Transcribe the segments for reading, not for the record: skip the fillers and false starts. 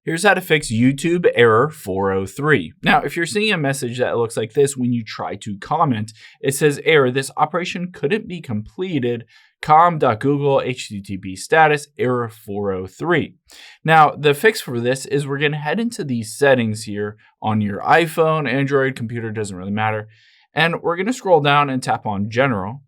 Here's how to fix YouTube error 403. Now, if you're seeing a message that looks like this when you try to comment, it says error, this operation couldn't be completed, com.google http status error 403. Now, the fix for this is we're going to head into these settings here on your iPhone, Android, computer, doesn't really matter. And we're going to scroll down and tap on general,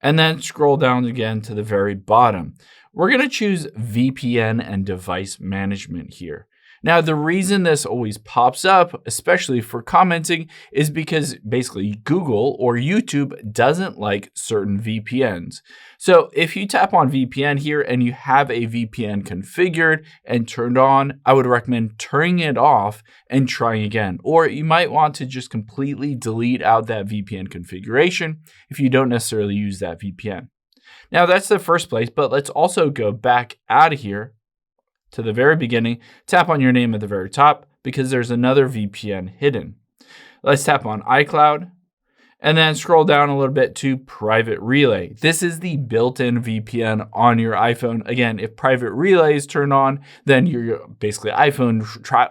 and then scroll down again to the very bottom. We're going to choose VPN and device management here. Now, the reason this always pops up, especially for commenting, is because basically Google or YouTube doesn't like certain VPNs. So if you tap on VPN here and you have a VPN configured and turned on, I would recommend turning it off and trying again. Or you might want to just completely delete out that VPN configuration if you don't necessarily use that VPN. Now, that's the first place, but let's also go back out of here to the very beginning, tap on your name at the very top because there's another VPN hidden. Let's tap on iCloud and then scroll down a little bit to Private Relay. This is the built-in VPN on your iPhone. Again, if Private Relay is turned on, then your basically iPhone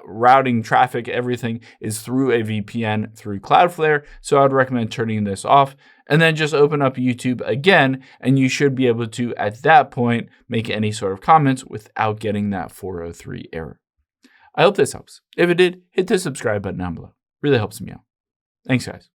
routing traffic, everything is through a VPN through Cloudflare. So I'd recommend turning this off and then just open up YouTube again, and you should be able to, at that point, make any sort of comments without getting that 403 error. I hope this helps. If it did, hit the subscribe button down below. Really helps me out. Thanks, guys.